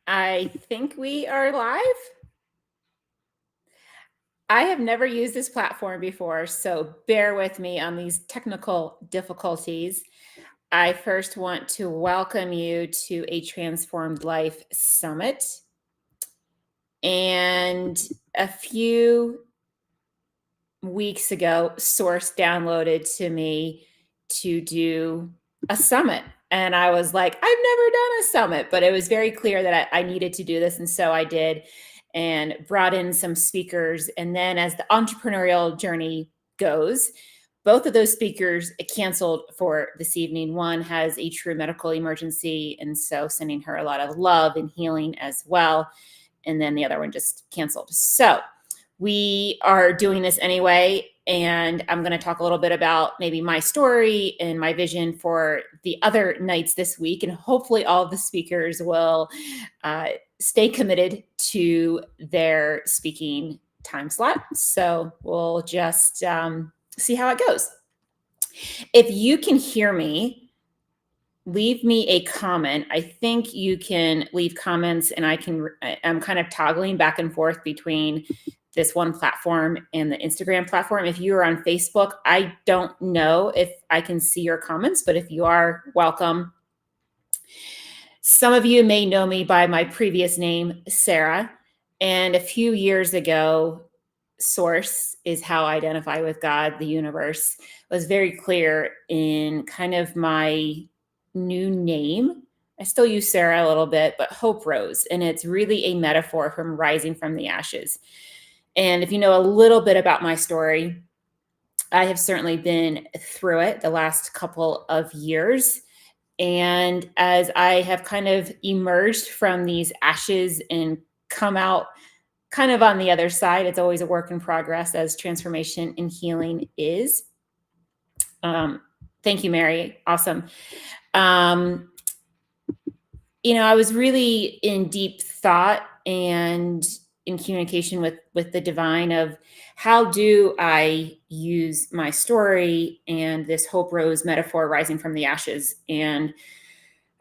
I think we are live. I have never used this platform before, so bear with me on these technical difficulties. I first want to welcome you to a Transformed Life Summit. And a few weeks ago, Source downloaded to me to do a summit. And I was like, I've never done a summit, but it was very clear that I needed to do this. And so I did and brought in some speakers. And then as the entrepreneurial journey goes, both of those speakers canceled for this evening. One has a true medical emergency. And so sending her a lot of love and healing as well. And then the other one just canceled. So we are doing this anyway, and I'm going to talk a little bit about maybe my story and my vision for the other nights this week, and hopefully all of the speakers will stay committed to their speaking time slot. So we'll just see how it goes. If you can hear me, leave me a comment. I think you can leave comments, and I'm kind of toggling back and forth between this one platform and the Instagram platform. If you are on Facebook, I don't know if I can see your comments, but if you are, welcome. Some of you may know me by my previous name, Sarah. And a few years ago, Source is how I identify with God, the universe, was very clear in kind of my new name. I still use Sarah a little bit, but Hope Rose. And it's really a metaphor from rising from the ashes. And if you know a little bit about my story, I have certainly been through it the last couple of years. And as I have kind of emerged from these ashes and come out kind of on the other side, it's always a work in progress, as transformation and healing is. Thank you, Mary. Awesome. I was really in deep thought and in communication with the divine of how do I use my story and this Hope Rose metaphor rising from the ashes. And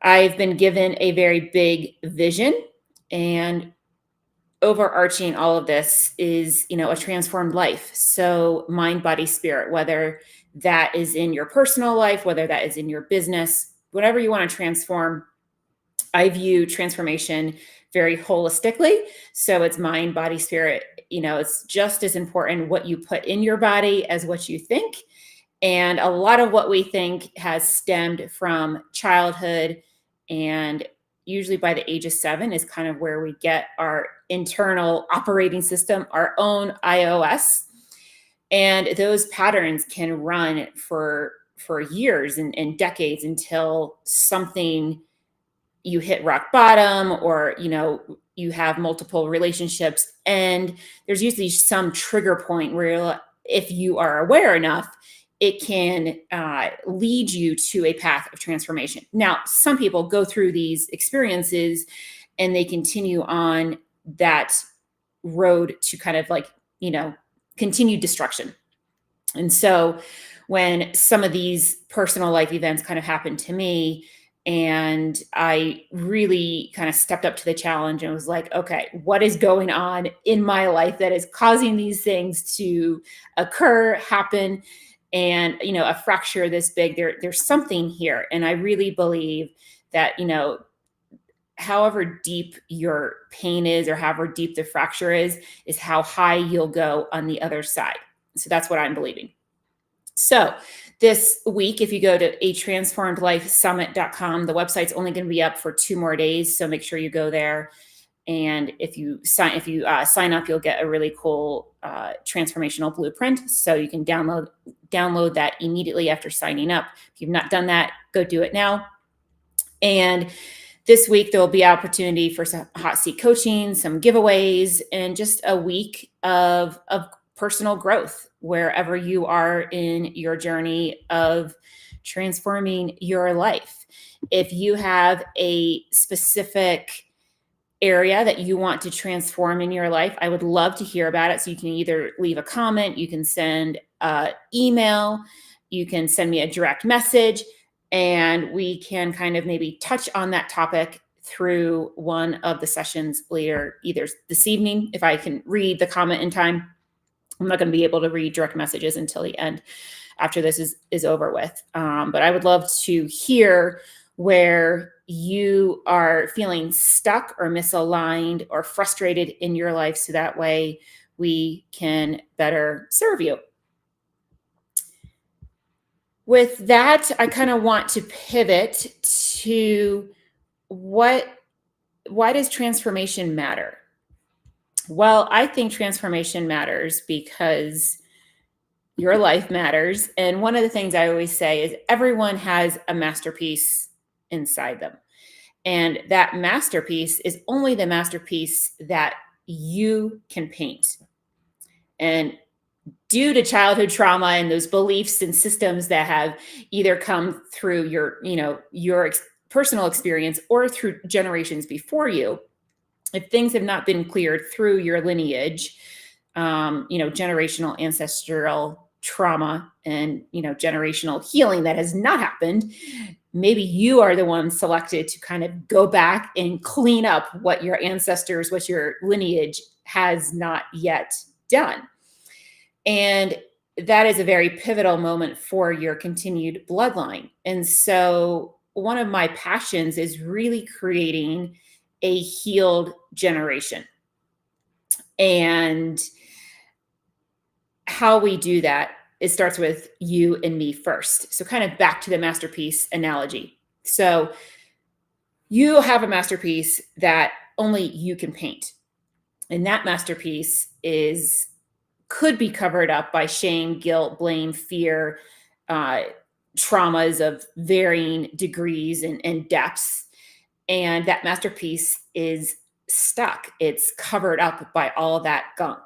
I've been given a very big vision, and overarching all of this is, a transformed life. So mind, body, spirit, whether that is in your personal life, whether that is in your business, whatever you want to transform, I view transformation very holistically. So it's mind, body, spirit. It's just as important what you put in your body as what you think. And a lot of what we think has stemmed from childhood, and usually by the age of 7 is kind of where we get our internal operating system, our own iOS. And those patterns can run for years and decades until something, you hit rock bottom, or you have multiple relationships, and there's usually some trigger point where, if you are aware enough, it can lead you to a path of transformation. Now, some people go through these experiences and they continue on that road to kind of continued destruction. And so when some of these personal life events kind of happened to me, and I really kind of stepped up to the challenge and was like, okay, what is going on in my life that is causing these things to occur, happen? And, a fracture this big, there's something here. And I really believe that, however deep your pain is, or however deep the fracture is how high you'll go on the other side. So that's what I'm believing. So this week, if you go to atransformedlifesummit.com, the website's only going to be up for 2 more days. So make sure you go there. And if you sign up, you'll get a really cool transformational blueprint. So you can download that immediately after signing up. If you've not done that, go do it now. And this week, there will be opportunity for some hot seat coaching, some giveaways, and just a week of personal growth wherever you are in your journey of transforming your life. If you have a specific area that you want to transform in your life, I would love to hear about it. So you can either leave a comment, you can send an email, you can send me a direct message, and we can kind of maybe touch on that topic through one of the sessions later, either this evening, if I can read the comment in time. I'm not going to be able to read direct messages until the end after this is over with. But I would love to hear where you are feeling stuck or misaligned or frustrated in your life, so that way we can better serve you. With that, I kind of want to pivot to why does transformation matter? Well, I think transformation matters because your life matters. And one of the things I always say is everyone has a masterpiece inside them. And that masterpiece is only the masterpiece that you can paint. And due to childhood trauma and those beliefs and systems that have either come through your personal experience or through generations before you, if things have not been cleared through your lineage, generational ancestral trauma and, generational healing that has not happened, maybe you are the one selected to kind of go back and clean up what your ancestors, what your lineage has not yet done. And that is a very pivotal moment for your continued bloodline. And so one of my passions is really creating a healed generation. And how we do that, it starts with you and me first. So kind of back to the masterpiece analogy. So you have a masterpiece that only you can paint. And that masterpiece could be covered up by shame, guilt, blame, fear, traumas of varying degrees and depths. And that masterpiece is stuck. It's covered up by all that gunk.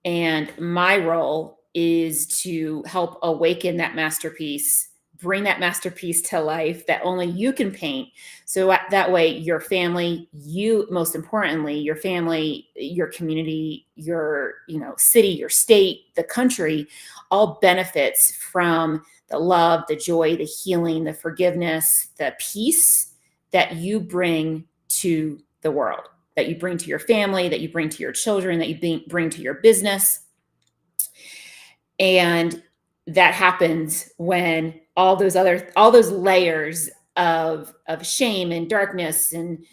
And my role is to help awaken that masterpiece, bring that masterpiece to life that only you can paint. So that way your family, you, most importantly, your family, your community, your, city, your state, the country, all benefits from the love, the joy, the healing, the forgiveness, the peace that you bring to the world, that you bring to your family, that you bring to your children, that you bring to your business. And that happens when all those layers of shame and darkness and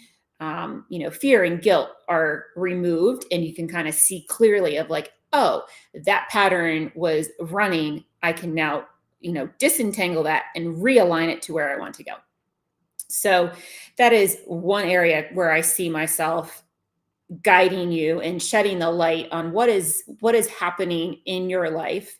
fear and guilt are removed, and you can kind of see clearly of like, oh, that pattern was running. I can now disentangle that and realign it to where I want to go. So that is one area where I see myself guiding you and shedding the light on what is happening in your life.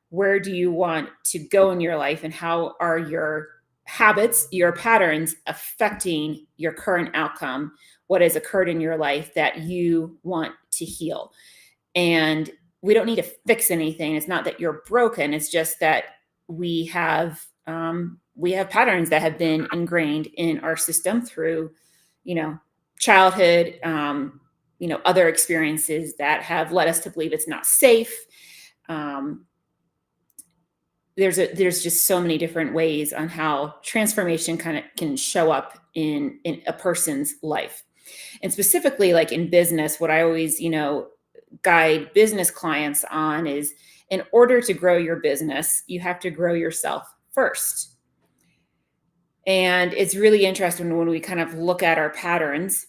Where do you want to go in your life, and how are your habits, your patterns affecting your current outcome? What has occurred in your life that you want to heal? And we don't need to fix anything. It's not that you're broken. It's just that we have patterns that have been ingrained in our system through, childhood, other experiences that have led us to believe it's not safe. There's just so many different ways on how transformation kind of can show up in a person's life. And specifically, like in business, what I always, guide business clients on is, in order to grow your business, you have to grow yourself first. And it's really interesting when we kind of look at our patterns.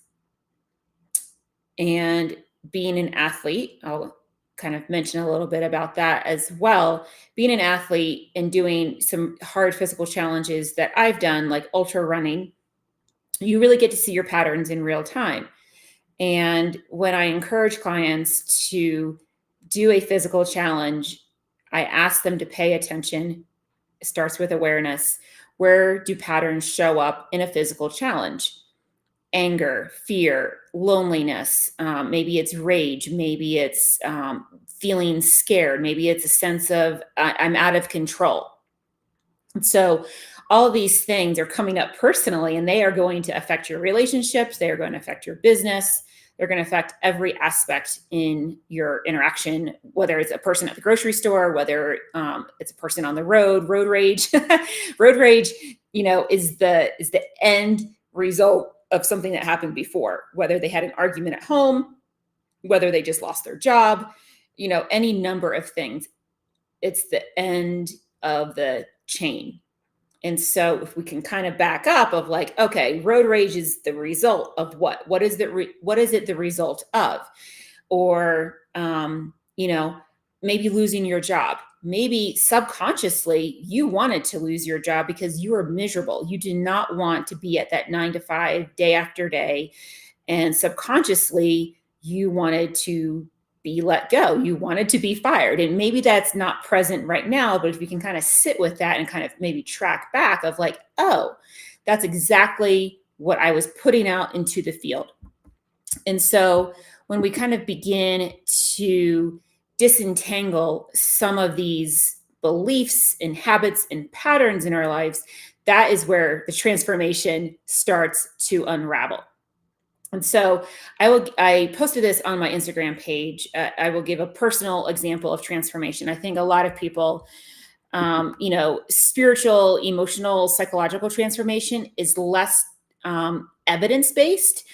And being an athlete, I'll kind of mention a little bit about that as well. Being an athlete and doing some hard physical challenges that I've done, like ultra running, you really get to see your patterns in real time. And when I encourage clients to do a physical challenge, I ask them to pay attention. It starts with awareness. Where do patterns show up in a physical challenge? Anger, fear, loneliness. Maybe it's rage. Maybe it's feeling scared. Maybe it's a sense of I'm out of control. So all of these things are coming up personally, and they are going to affect your relationships. They are going to affect your business. They're going to affect every aspect in your interaction, whether it's a person at the grocery store, whether it's a person on the road rage. Road rage, is the end result of something that happened before, whether they had an argument at home, whether they just lost their job, any number of things. It's the end of the chain. And so if we can kind of back up of like, okay, road rage is the result of what? What is it the result of? Or, maybe losing your job. Maybe subconsciously you wanted to lose your job because you were miserable. You did not want to be at that 9 to 5 day after day. And subconsciously you wanted to be let go. You wanted to be fired. And maybe that's not present right now, but if you can kind of sit with that and kind of maybe track back of like, oh, that's exactly what I was putting out into the field. And so when we kind of begin to disentangle some of these beliefs and habits and patterns in our lives, that is where the transformation starts to unravel. And so I posted this on my Instagram page. I will give a personal example of transformation. I think a lot of people, spiritual, emotional, psychological transformation is less evidence-based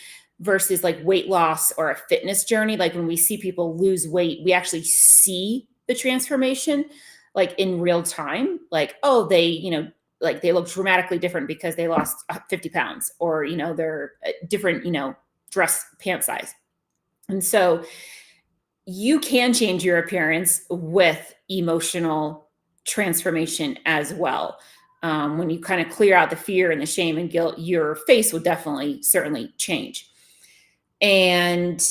versus like weight loss or a fitness journey. Like when we see people lose weight, we actually see the transformation like in real time. Like, oh, like they look dramatically different because they lost 50 pounds or, they're different, dress pant size. And so you can change your appearance with emotional transformation as well. When you kind of clear out the fear and the shame and guilt, your face will certainly change. And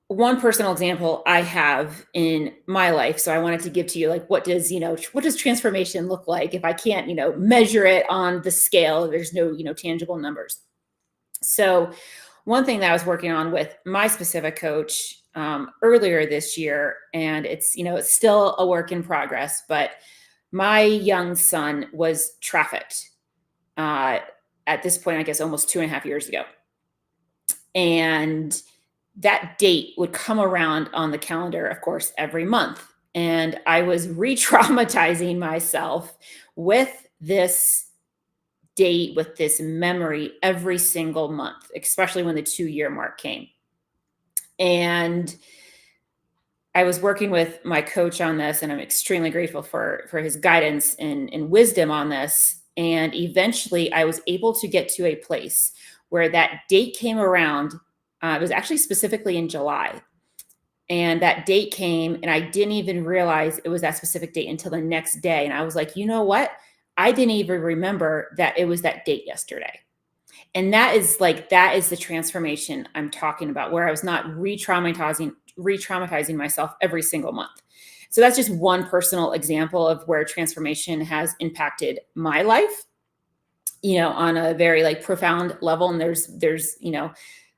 one personal example I have in my life, so I wanted to give to you, like, what does transformation look like if I can't, measure it on the scale? There's no, tangible numbers. So one thing that I was working on with my specific coach earlier this year, and it's still a work in progress, but my young son was trafficked at this point, I guess almost 2.5 years ago. And that date would come around on the calendar, of course, every month. And I was re-traumatizing myself with this date, with this memory every single month, especially when the 2-year mark came. And I was working with my coach on this, and I'm extremely grateful for his guidance and wisdom on this. And eventually I was able to get to a place where that date came around. It was actually specifically in July. And that date came, and I didn't even realize it was that specific date until the next day. And I was like, you know what? I didn't even remember that it was that date yesterday. And that is the transformation I'm talking about, where I was not re-traumatizing myself every single month. So that's just one personal example of where transformation has impacted my life, on a very like profound level. And there's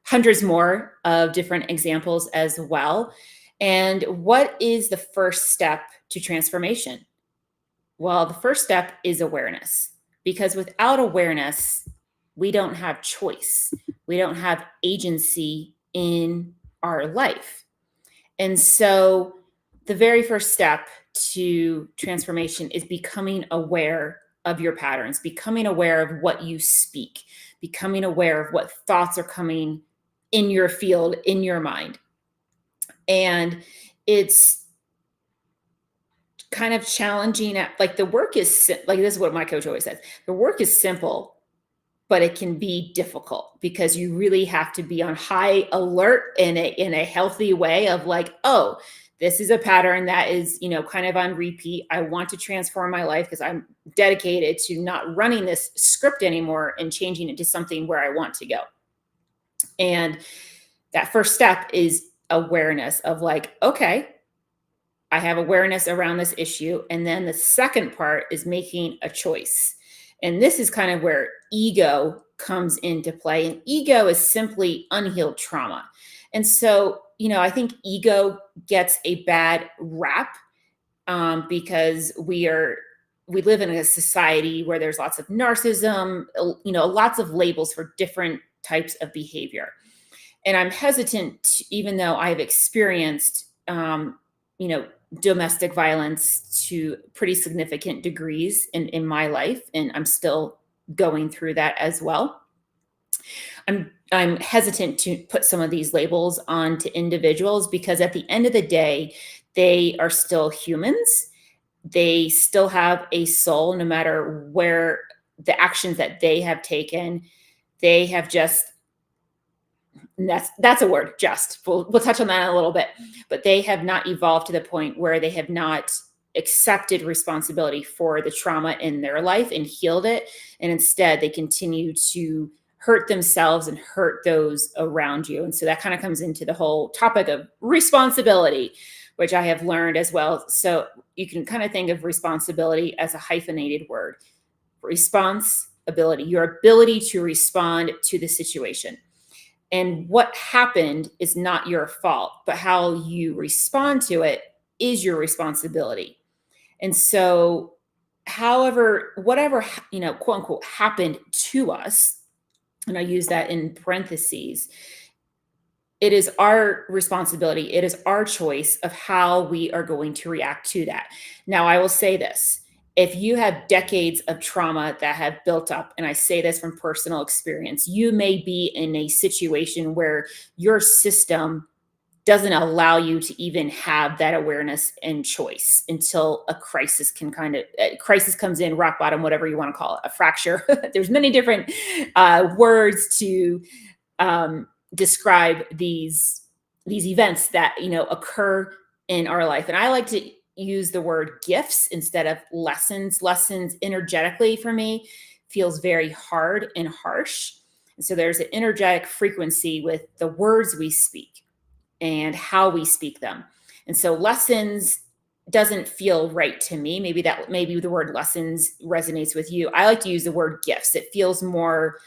hundreds more of different examples as well. And what is the first step to transformation? Well, the first step is awareness, because without awareness, we don't have choice. We don't have agency in our life. And so the very first step to transformation is becoming aware of your patterns, becoming aware of what you speak, becoming aware of what thoughts are coming in your field, in your mind. And it's kind of challenging like the work is like, this is what my coach always says. The work is simple, but it can be difficult because you really have to be on high alert in a healthy way of like, oh, this is a pattern that is, kind of on repeat. I want to transform my life because I'm dedicated to not running this script anymore and changing it to something where I want to go. And that first step is awareness of like, okay, I have awareness around this issue. And then the second part is making a choice. And this is kind of where ego comes into play. And ego is simply unhealed trauma. And so, I think ego gets a bad rap because we live in a society where there's lots of narcissism, lots of labels for different types of behavior. And I'm hesitant, even though I've experienced, domestic violence to pretty significant degrees in my life, and I'm still going through that as well. I'm hesitant to put some of these labels onto individuals because at the end of the day, they are still humans. They still have a soul no matter where the actions that they have taken. They have just, and that's a word, just. We'll touch on that in a little bit. But they have not evolved to the point where they have not accepted responsibility for the trauma in their life and healed it. And instead, they continue to hurt themselves and hurt those around you. And so that kind of comes into the whole topic of responsibility, which I have learned as well. So you can kind of think of responsibility as a hyphenated word. Responsibility, your ability to respond to the situation. And what happened is not your fault, but how you respond to it is your responsibility. And so, however, whatever, quote unquote, happened to us, and I use that in parentheses, it is our responsibility. It is our choice of how we are going to react to that. Now, I will say this. If you have decades of trauma that have built up, and I say this from personal experience, you may be in a situation where your system doesn't allow you to even have that awareness and choice until a crisis crisis comes in, rock bottom, whatever you want to call it, a fracture. There's many different words to describe these events that occur in our life, and I like to use the word gifts instead of lessons. Lessons energetically for me feels very hard and harsh, and so there's an energetic frequency with the words we speak and how we speak them. And so lessons doesn't feel right to me. Maybe the word lessons resonates with you. I like to use the word gifts. It feels more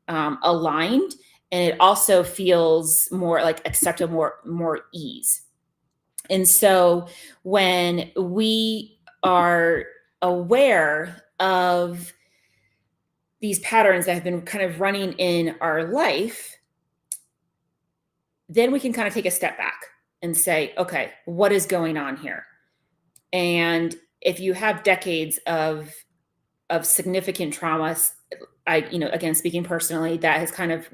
aligned, and it also feels more like acceptable, more ease. And so when we are aware of these patterns that have been kind of running in our life, then we can kind of take a step back and say, okay, what is going on here? And if you have decades of significant traumas, again, speaking personally, that has kind of,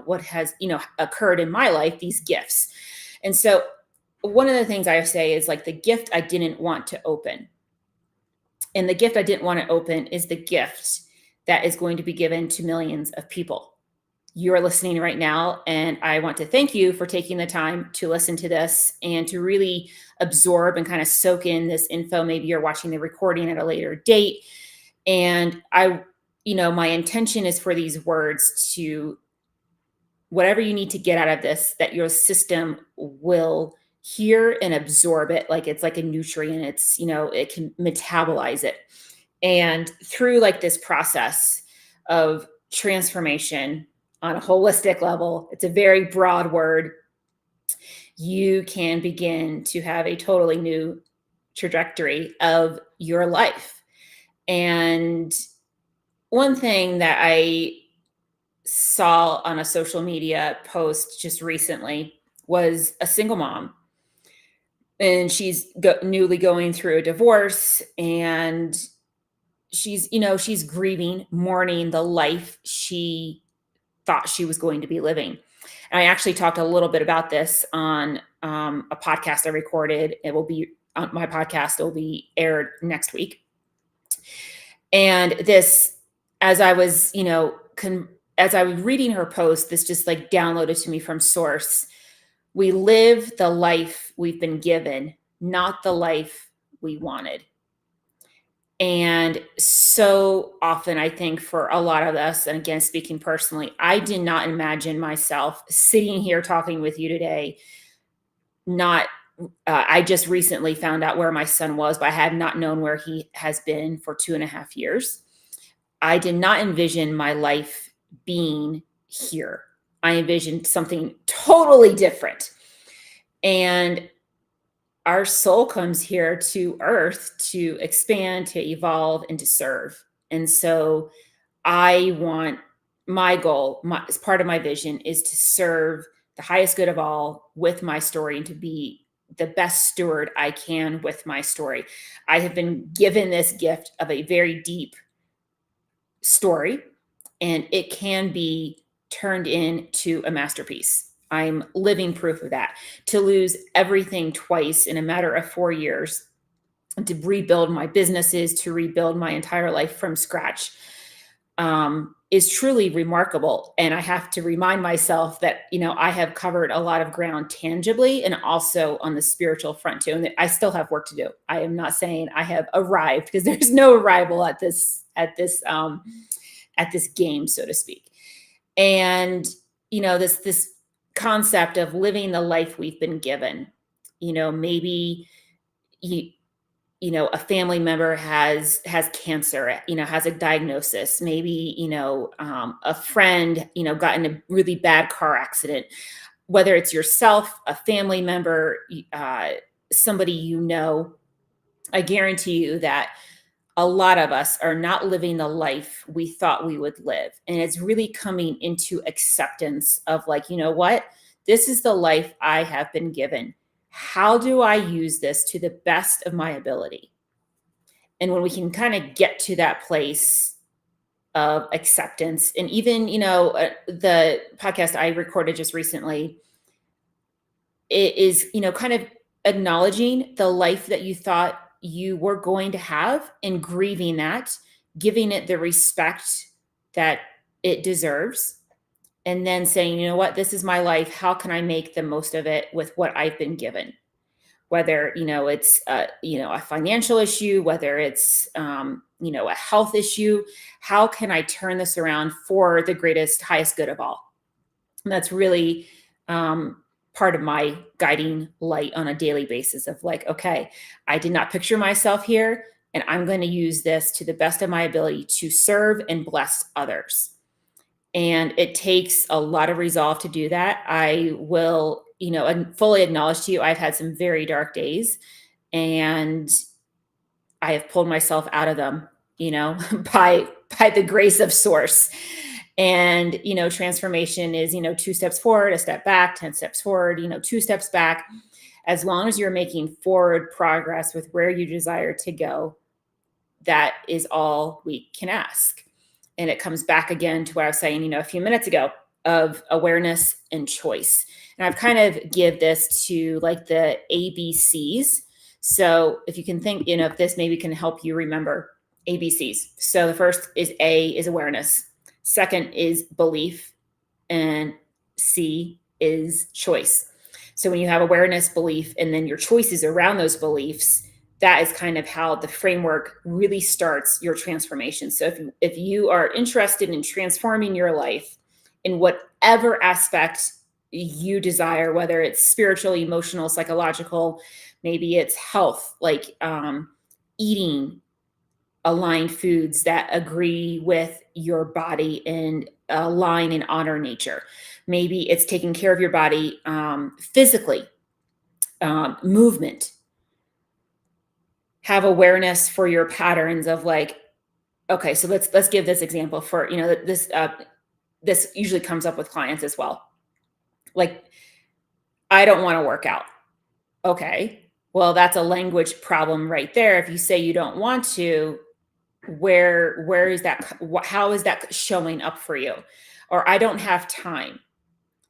what has, occurred in my life, these gifts. And so one of the things I say is like the gift I didn't want to open. And the gift I didn't want to open is the gift that is going to be given to millions of people. You're listening right now, and I want to thank you for taking the time to listen to this and to really absorb and kind of soak in this info. Maybe you're watching the recording at a later date. And my intention is for these words to, whatever you need to get out of this, that your system will hear and absorb it like it's like a nutrient. It's, it can metabolize it. And through like this process of transformation on a holistic level, it's a very broad word, you can begin to have a totally new trajectory of your life. And one thing that I saw on a social media post just recently was a single mom, and she's newly going through a divorce, and she's grieving, mourning the life she thought she was going to be living. And I actually talked a little bit about this on a podcast I recorded. It will be on my podcast. It will be aired next week. And this, as I was, as I was reading her post, this just like downloaded to me from source. We live the life we've been given, not the life we wanted. And so often, I think for a lot of us, and again, speaking personally, I did not imagine myself sitting here talking with you today. I just recently found out where my son was, but I had not known where he has been for 2.5 years. I did not envision my life being here. I envisioned something totally different. And our soul comes here to earth to expand, to evolve, and to serve. And so my goal, as part of my vision, is to serve the highest good of all with my story and to be the best steward I can with my story. I have been given this gift of a very deep story, and it can be turned into a masterpiece. I'm living proof of that. To lose everything twice in a matter of 4 years, to rebuild my businesses, to rebuild my entire life from scratch, is truly remarkable. And I have to remind myself that, I have covered a lot of ground tangibly and also on the spiritual front too. And that I still have work to do. I am not saying I have arrived, because there's no arrival at this game, so to speak. And, this concept of living the life we've been given, maybe you, a family member has cancer, has a diagnosis. Maybe, a friend, got in a really bad car accident. Whether it's yourself, a family member, somebody, I guarantee you that a lot of us are not living the life we thought we would live. And it's really coming into acceptance of, like, you know what? This is the life I have been given. How do I use this to the best of my ability? And when we can kind of get to that place of acceptance, and even, the podcast I recorded just recently, it is, kind of acknowledging the life that you thought you were going to have and grieving that, giving it the respect that it deserves, and then saying, you know what, this is my life. How can I make the most of it with what I've been given? Whether, it's, a financial issue, whether it's, a health issue, how can I turn this around for the greatest, highest good of all? And that's really, part of my guiding light on a daily basis of, like, okay, I did not picture myself here, and I'm going to use this to the best of my ability to serve and bless others. And it takes a lot of resolve to do that. I will, and fully acknowledge to you, I've had some very dark days, and I have pulled myself out of them, by the grace of source. And, transformation is, 2 steps forward, a step back, 10 steps forward, 2 steps back. As long as you're making forward progress with where you desire to go, that is all we can ask. And it comes back again to what I was saying, a few minutes ago, of awareness and choice. And I've kind of give this to, like, the ABCs. So if you can think, if this maybe can help you remember ABCs. So the first is A is awareness. Second is belief, and C is choice. So when you have awareness, belief, and then your choices around those beliefs, that is kind of how the framework really starts your transformation. So if you are interested in transforming your life in whatever aspect you desire, whether it's spiritual, emotional, psychological, maybe it's health, like, eating aligned foods that agree with your body and align and honor nature. Maybe it's taking care of your body, physically, movement. Have awareness for your patterns of, like, okay, so let's give this example for, this usually comes up with clients as well. Like, I don't want to work out. Okay, well, that's a language problem right there. If you say you don't want to, where is that? How is that showing up for you? Or I don't have time.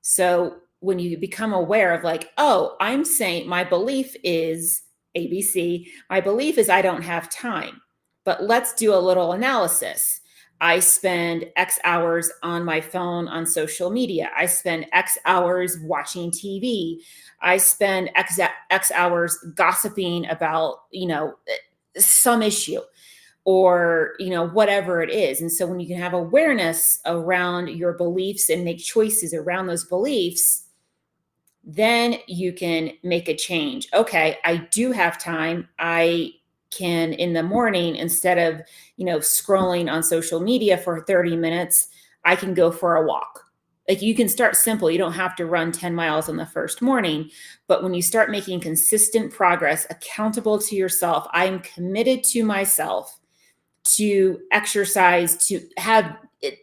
So when you become aware of, like, oh, I'm saying my belief is ABC. My belief is I don't have time. But let's do a little analysis. I spend X hours on my phone on social media. I spend X hours watching TV. I spend X hours gossiping about, some issue, or, whatever it is. And so when you can have awareness around your beliefs and make choices around those beliefs, then you can make a change. Okay, I do have time. I can, in the morning, instead of, scrolling on social media for 30 minutes, I can go for a walk. Like, you can start simple. You don't have to run 10 miles on the first morning. But when you start making consistent progress, accountable to yourself, I am committed to myself to exercise, to have,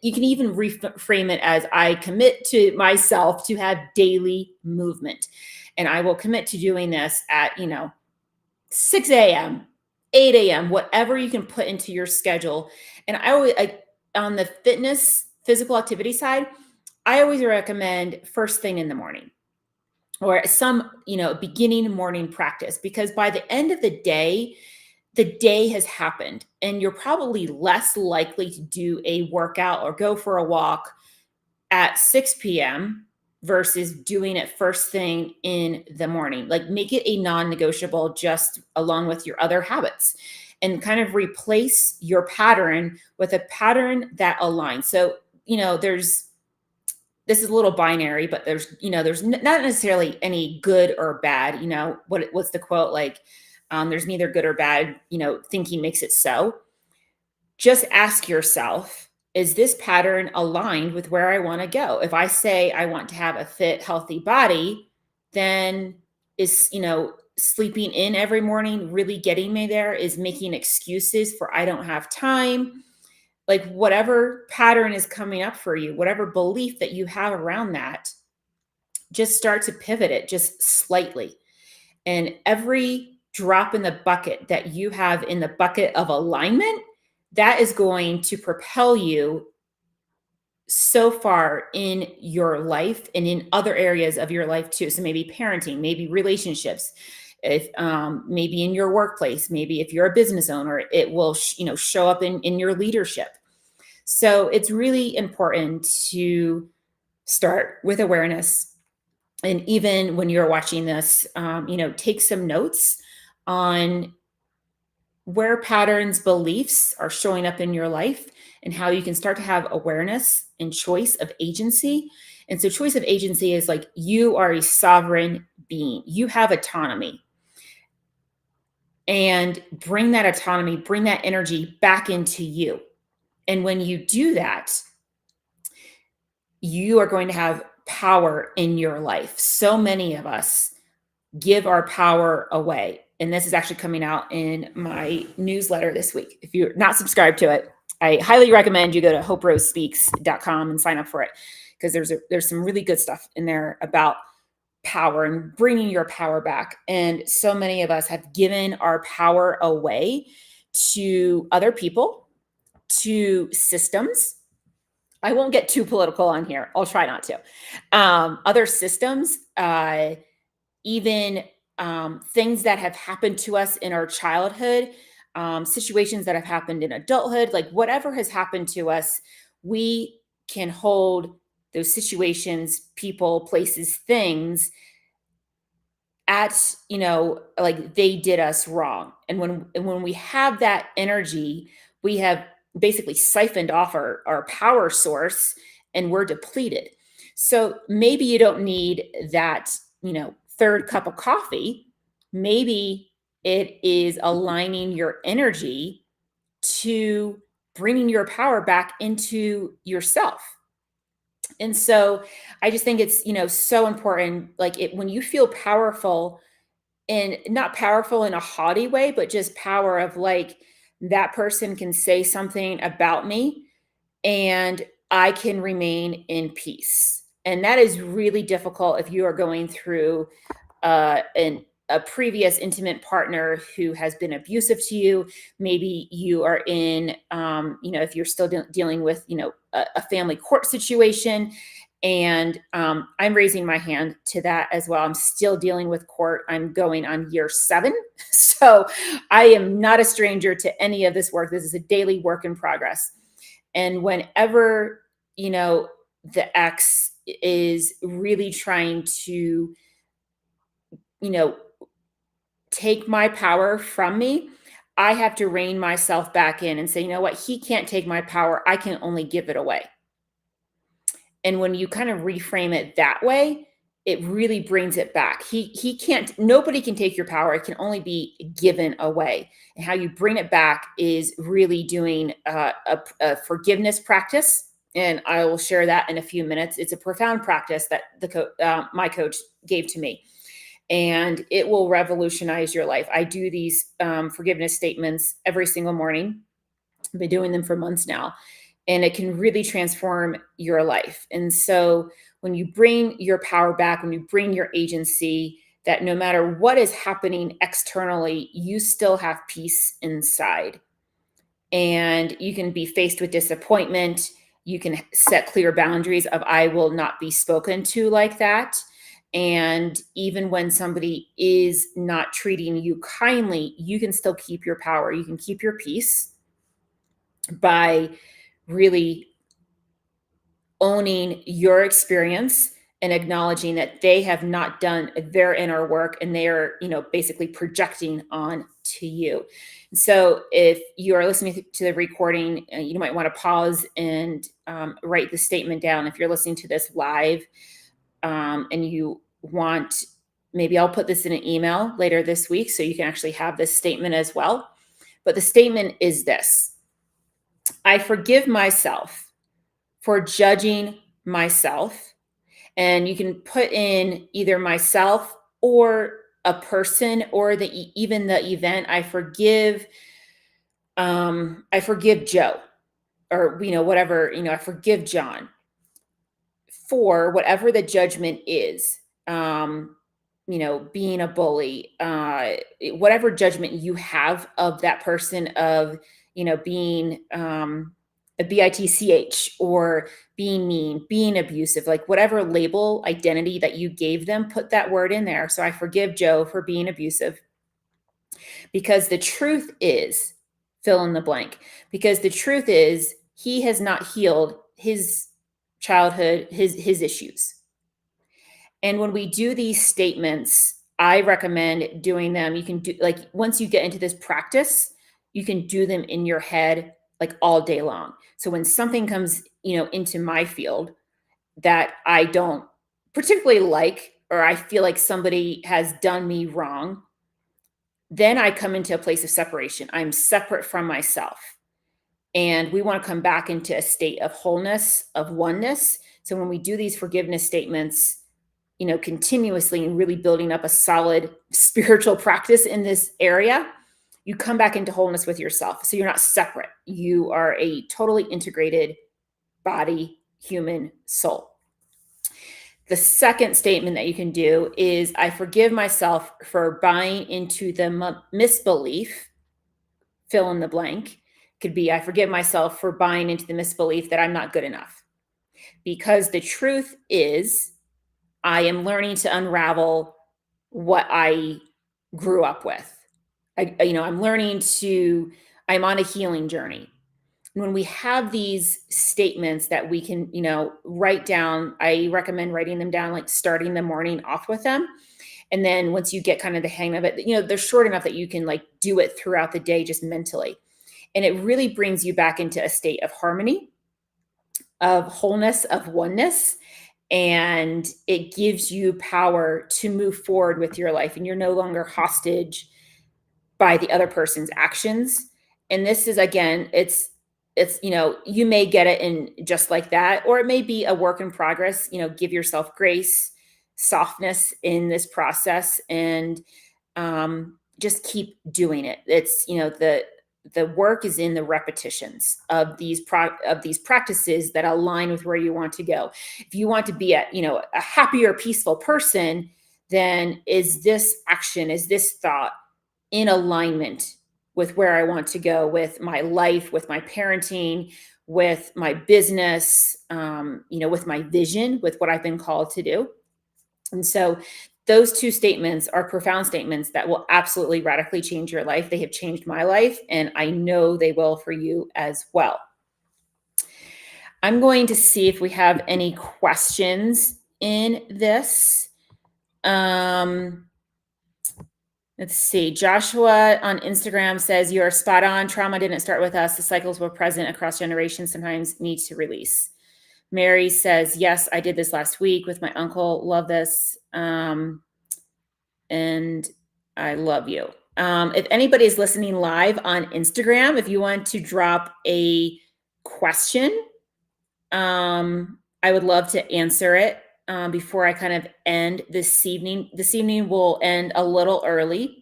you can even reframe it as, I commit to myself to have daily movement. And I will commit to doing this at, 6 a.m., 8 a.m., whatever you can put into your schedule. And on the fitness, physical activity side, I always recommend first thing in the morning or some, beginning morning practice, because by the end of the day has happened and you're probably less likely to do a workout or go for a walk at 6 p.m. versus doing it first thing in the morning. Like, make it a non-negotiable, just along with your other habits, and kind of replace your pattern with a pattern that aligns. So, there's this is a little binary, but there's not necessarily any good or bad. What's the quote, like, there's neither good or bad, thinking makes it so. Just ask yourself, is this pattern aligned with where I want to go? If I say I want to have a fit, healthy body, then is, sleeping in every morning really getting me there? Is making excuses for I don't have time? Like, whatever pattern is coming up for you, whatever belief that you have around that, just start to pivot it just slightly. And every drop in the bucket that you have in the bucket of alignment, that is going to propel you so far in your life and in other areas of your life too. So maybe parenting, maybe relationships, if maybe in your workplace, maybe if you're a business owner, it will show up in your leadership. So it's really important to start with awareness. And even when you're watching this, take some notes on where patterns, beliefs are showing up in your life, and how you can start to have awareness and choice of agency. And so, choice of agency is like, you are a sovereign being, you have autonomy. And bring that autonomy, bring that energy back into you. And when you do that, you are going to have power in your life. So many of us give our power away. And this is actually coming out in my newsletter this week. If you're not subscribed to it, I highly recommend you go to hoperosespeaks.com and sign up for it, because there's some really good stuff in there about power and bringing your power back. And so many of us have given our power away to other people, to systems. I won't get too political on here. I'll try not to. Other systems, even things that have happened to us in our childhood, situations that have happened in adulthood, like whatever has happened to us, we can hold those situations, people, places, things at, like they did us wrong. And when we have that energy, we have basically siphoned off our power source, and we're depleted. So maybe you don't need that, third cup of coffee. Maybe it is aligning your energy to bringing your power back into yourself. And so I just think it's, so important. Like, when you feel powerful, and not powerful in a haughty way, but just power of like, that person can say something about me and I can remain in peace. And that is really difficult if you are going through a previous intimate partner who has been abusive to you. Maybe you are in, if you're still dealing with, a family court situation. And I'm raising my hand to that as well. I'm still dealing with court. I'm going on year 7. So I am not a stranger to any of this work. This is a daily work in progress. And whenever, the ex is really trying to, take my power from me, I have to rein myself back in and say, you know what? He can't take my power. I can only give it away. And when you kind of reframe it that way, it really brings it back. He can't, nobody can take your power. It can only be given away. And how you bring it back is really doing a forgiveness practice. And I will share that in a few minutes. It's a profound practice that my coach gave to me, and it will revolutionize your life. I do these forgiveness statements every single morning. I've been doing them for months now, and it can really transform your life. And so when you bring your power back, when you bring your agency, that no matter what is happening externally, you still have peace inside. And you can be faced with disappointment. you can set clear boundaries of I will not be spoken to like that. And even when somebody is not treating you kindly, you can still keep your power. You can keep your peace by really owning your experience and acknowledging that they have not done their inner work and they are, basically projecting on to you. So if you are listening to the recording, you might want to pause and write the statement down. If you're listening to this live and you want, maybe I'll put this in an email later this week so you can actually have this statement as well. But the statement is this: I forgive myself for judging myself. And you can put in either myself or a person or even the event. I forgive Joe, or whatever, I forgive John for whatever the judgment is. Being a bully, whatever judgment you have of that person, of being a bitch, or being mean, being abusive, like whatever label identity that you gave them, put that word in there. So I forgive Joe for being abusive, because the truth is, fill in the blank, because the truth is he has not healed his childhood, his issues. And when we do these statements, I recommend doing them. You can do, like, once you get into this practice, you can do them in your head like all day long. So when something comes, into my field that I don't particularly like, or I feel like somebody has done me wrong, then I come into a place of separation. I'm separate from myself. And we want to come back into a state of wholeness, of oneness. So when we do these forgiveness statements, continuously, and really building up a solid spiritual practice in this area, you come back into wholeness with yourself. So you're not separate. You are a totally integrated body, human soul. The second statement that you can do is I forgive myself for buying into the misbelief, fill in the blank. Could be I forgive myself for buying into the misbelief that I'm not good enough. Because the truth is, I am learning to unravel what I grew up with. I'm learning I'm on a healing journey. And when we have these statements that we can, write down, I recommend writing them down, like starting the morning off with them. And then once you get kind of the hang of it, they're short enough that you can like do it throughout the day, just mentally. And it really brings you back into a state of harmony, of wholeness, of oneness. And it gives you power to move forward with your life, and you're no longer hostage by the other person's actions. And this is, again, it's you may get it in just like that, or it may be a work in progress. Give yourself grace, softness in this process, and just keep doing it. It's the work is in the repetitions of these practices that align with where you want to go. If you want to be a happier, peaceful person, then is this action, is this thought in alignment with where I want to go, with my life, with my parenting, with my business, with my vision, with what I've been called to do. And so those two statements are profound statements that will absolutely radically change your life. They have changed my life, and I know they will for you as well. I'm going to see if we have any questions in this. Let's see. Joshua on Instagram says, you are spot on. Trauma didn't start with us. The cycles were present across generations, sometimes need to release. Mary says, yes, I did this last week with my uncle. Love this. And I love you. If anybody is listening live on Instagram, if you want to drop a question, I would love to answer it before I kind of end this evening. This evening will end a little early.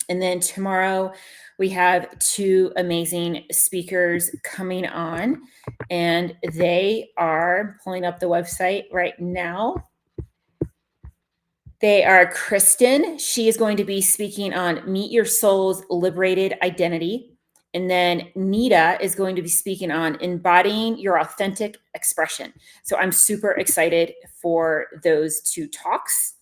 And then tomorrow we have two amazing speakers coming on, and they are pulling up the website right now. They are Kristen. She is going to be speaking on Meet Your Soul's Liberated Identity. And then Nita is going to be speaking on embodying your authentic expression. So I'm super excited for those two talks.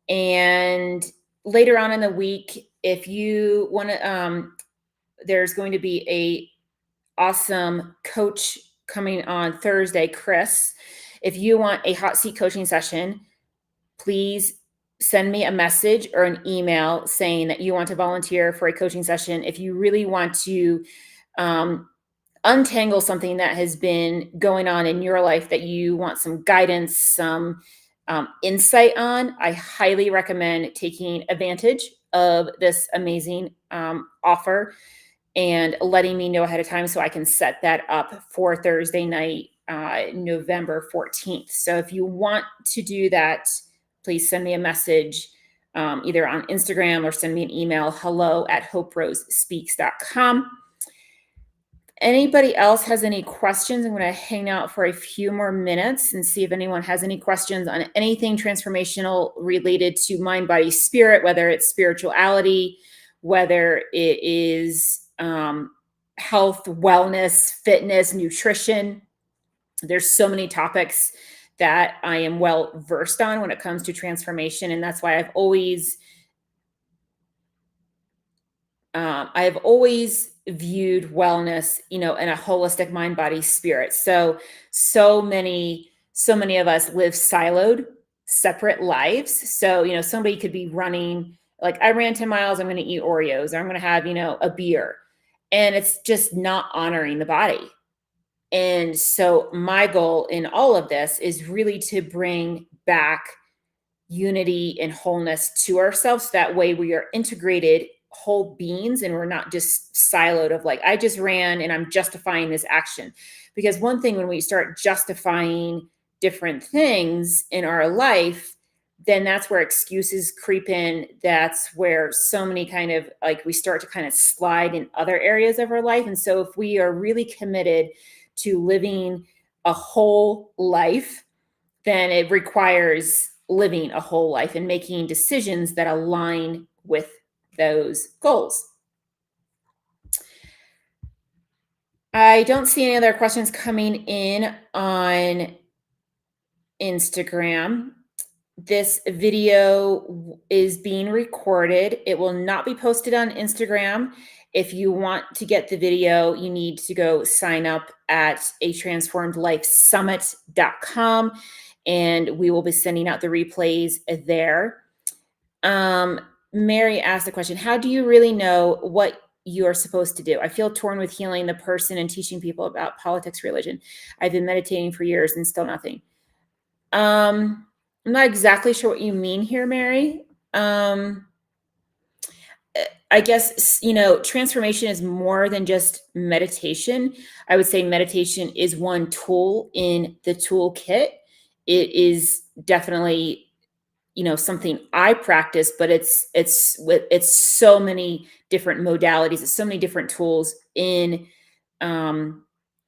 And later on in the week, if you want to, there's going to be a awesome coach coming on Thursday, Chris. If you want a hot seat coaching session, please send me a message or an email saying that you want to volunteer for a coaching session. If you really want to untangle something that has been going on in your life that you want some guidance, some insight on, I highly recommend taking advantage of this amazing offer and letting me know ahead of time so I can set that up for Thursday night, November 14th. So if you want to do that, please send me a message either on Instagram or send me an email, hello@hoperosespeaks.com. Anybody else has any questions? I'm going to hang out for a few more minutes and see if anyone has any questions on anything transformational related to mind, body, spirit, whether it's spirituality, whether it is health, wellness, fitness, nutrition. There's so many topics that I am well versed on when it comes to transformation. And that's why I've always viewed wellness, in a holistic mind, body, spirit. So many of us live siloed, separate lives. So, somebody could be running, like I ran 10 miles, I'm going to eat Oreos, or I'm going to have, a beer. And it's just not honoring the body. And so my goal in all of this is really to bring back unity and wholeness to ourselves. So that way we are integrated whole beings and we're not just siloed of like, I just ran and I'm justifying this action. Because one thing, when we start justifying different things in our life, then that's where excuses creep in. That's where so many we start to kind of slide in other areas of our life. And so if we are really committed to living a whole life, then it requires living a whole life and making decisions that align with those goals. I don't see any other questions coming in on Instagram. This video is being recorded. It will not be posted on Instagram. If you want to get the video, you need to go sign up at atransformedlifesummit.com, and we will be sending out the replays there. Mary asked the question, how do you really know what you are supposed to do? I feel torn with healing the person and teaching people about politics, religion. I've been meditating for years and still nothing. I'm not exactly sure what you mean here, Mary. I guess, transformation is more than just meditation. I would say meditation is one tool in the toolkit. It is definitely, something I practice, but it's so many different modalities. It's so many different tools in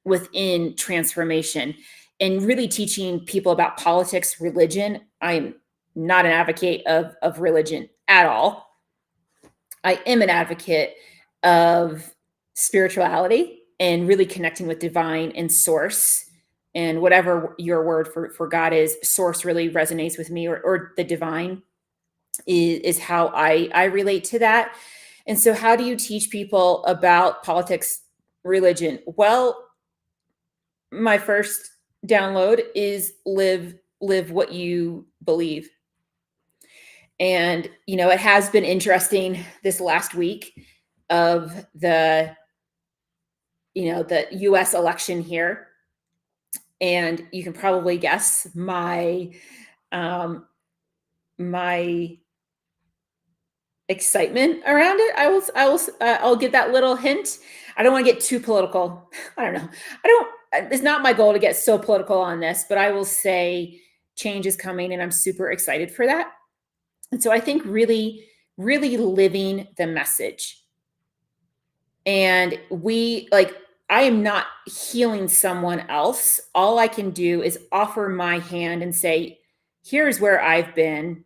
within transformation. And really teaching people about politics, religion. I'm not an advocate of religion at all. I am an advocate of spirituality and really connecting with divine and source, and whatever your word for God is. Source really resonates with me, or the divine is how I relate to that. And so how do you teach people about politics, religion? Well, my first download is live what you believe. And, it has been interesting this last week of the US election here. And you can probably guess my excitement around it. I'll give that little hint. I don't want to get too political. I don't know. It's not my goal to get so political on this, but I will say change is coming and I'm super excited for that. And so I think really, really living the message. And I am not healing someone else. All I can do is offer my hand and say, here's where I've been.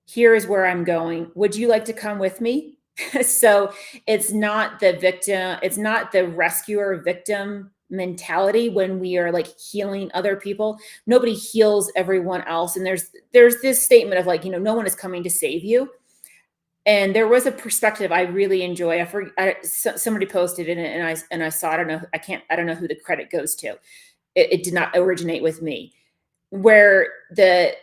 Here is where I'm going. Would you like to come with me? So it's not the victim, it's not the rescuer victim mentality when we are like healing other people. Nobody heals everyone else. And there's this statement of like, no one is coming to save you. And there was a perspective I really enjoy. Somebody posted it and I saw, I don't know who the credit goes to. It did not originate with me, where the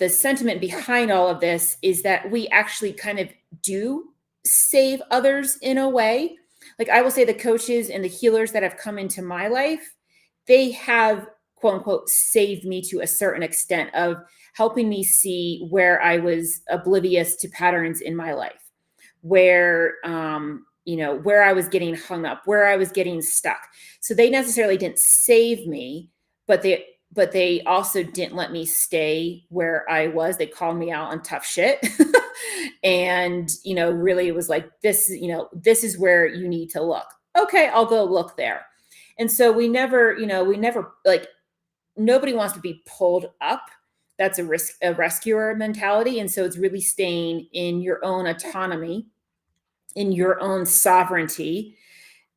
sentiment behind all of this is that we actually kind of do save others in a way. Like, I will say the coaches and the healers that have come into my life, they have, quote unquote, saved me to a certain extent of helping me see where I was oblivious to patterns in my life, where where I was getting hung up, where I was getting stuck. So they necessarily didn't save me, but they also didn't let me stay where I was. They called me out on tough shit. And, really it was like, this is where you need to look. Okay, I'll go look there. And so we never like, nobody wants to be pulled up. That's a rescuer mentality. And so it's really staying in your own autonomy, in your own sovereignty,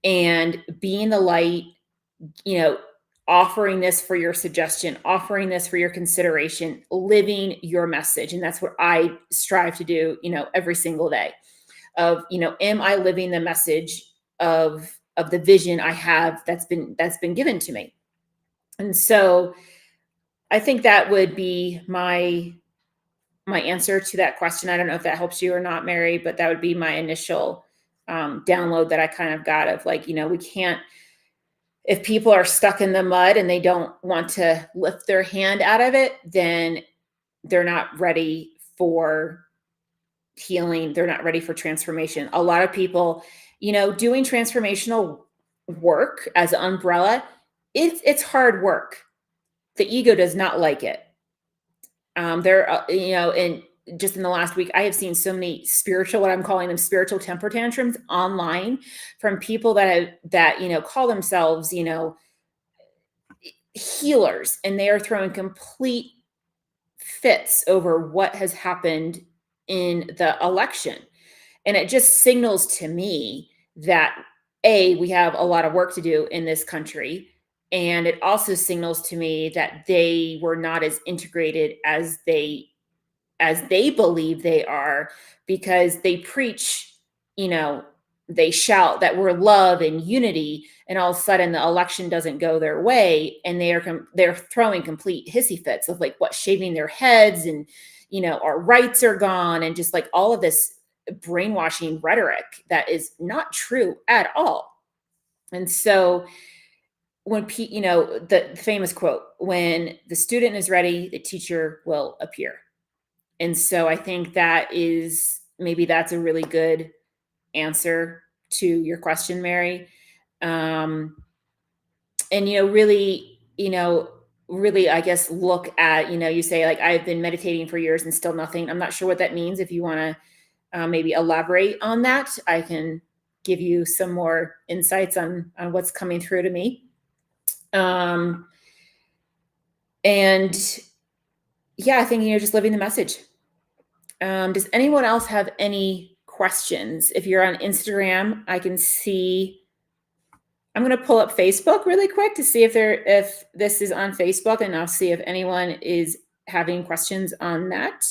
and being the light, you know, offering this for your suggestion, offering this for your consideration, living your message. And that's what I strive to do, every single day of, am I living the message of the vision I have that's been given to me? And so I think that would be my answer to that question. I don't know if that helps you or not, Mary, but that would be my initial download that I kind of got of like, we can't, if people are stuck in the mud and they don't want to lift their hand out of it, then they're not ready for healing. They're not ready for transformation. A lot of people, doing transformational work as an umbrella, it's hard work. The ego does not like it. And just in the last week, I have seen so many what I'm calling them spiritual temper tantrums online from people that call themselves, healers, and they are throwing complete fits over what has happened in the election. And it just signals to me that we have a lot of work to do in this country. And it also signals to me that they were not as integrated as they believe they are, because they preach, they shout that we're love and unity, and all of a sudden the election doesn't go their way, and they're throwing complete hissy fits of like what, shaving their heads, and our rights are gone, and just like all of this brainwashing rhetoric that is not true at all. And so when the famous quote, when the student is ready, the teacher will appear. And so I think that's a really good answer to your question, Mary. And, really, I guess, look at, you say like, I've been meditating for years and still nothing. I'm not sure what that means. If you want to maybe elaborate on that, I can give you some more insights on what's coming through to me. And yeah, I think, just living the message. Does anyone else have any questions? If you're on Instagram, I can see. I'm going to pull up Facebook really quick to see if this is on Facebook, and I'll see if anyone is having questions on that.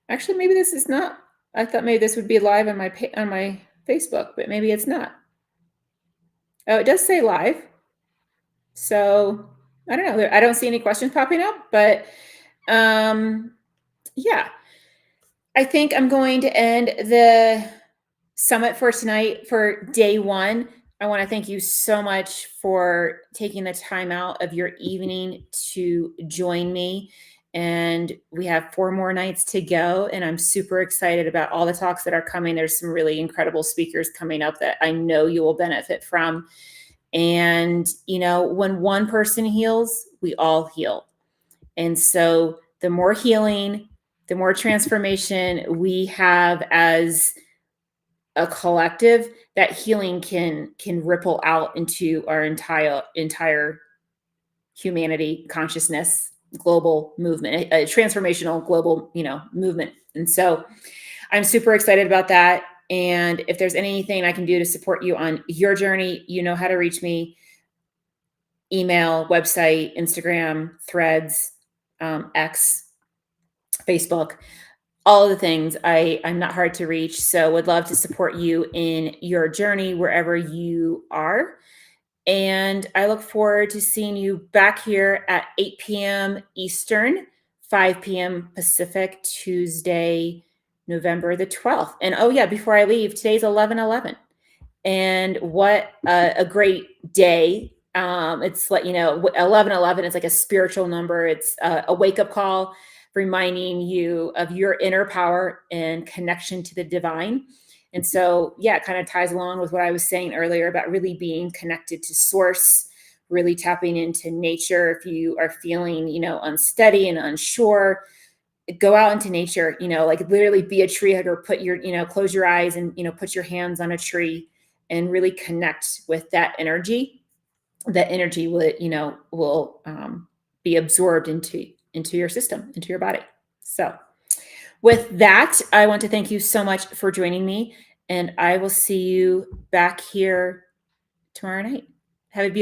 Actually, maybe this is not. I thought maybe this would be live on my Facebook, but maybe it's not. Oh, it does say live. So I don't know. I don't see any questions popping up, but yeah. I think I'm going to end the summit for tonight for day one. I want to thank you so much for taking the time out of your evening to join me. And we have 4 more nights to go, and I'm super excited about all the talks that are coming. There's some really incredible speakers coming up that I know you will benefit from. And, when one person heals, we all heal. And so the more healing, the more transformation we have as a collective, that healing can ripple out into our entire humanity, consciousness, global movement, a transformational global, movement And so I'm super excited about that. And if there's anything I can do to support you on your journey, you know how to reach me: email, website, Instagram, threads, X, Facebook, all of the things. I'm not hard to reach. So would love to support you in your journey wherever you are. And I look forward to seeing you back here at 8 p.m. Eastern, 5 p.m. Pacific, Tuesday, November the 12th. And oh, yeah, before I leave, today's 11/11. And what a great day. It's like, 11/11 is like a spiritual number. It's a wake up call reminding you of your inner power and connection to the divine. And so, yeah, it kind of ties along with what I was saying earlier about really being connected to source, really tapping into nature. If you are feeling, unsteady and unsure, go out into nature, like literally be a tree hugger, put your, close your eyes and, put your hands on a tree and really connect with that energy. That energy will be absorbed into your system, into your body. So with that, I want to thank you so much for joining me, and I will see you back here tomorrow night. Have a beautiful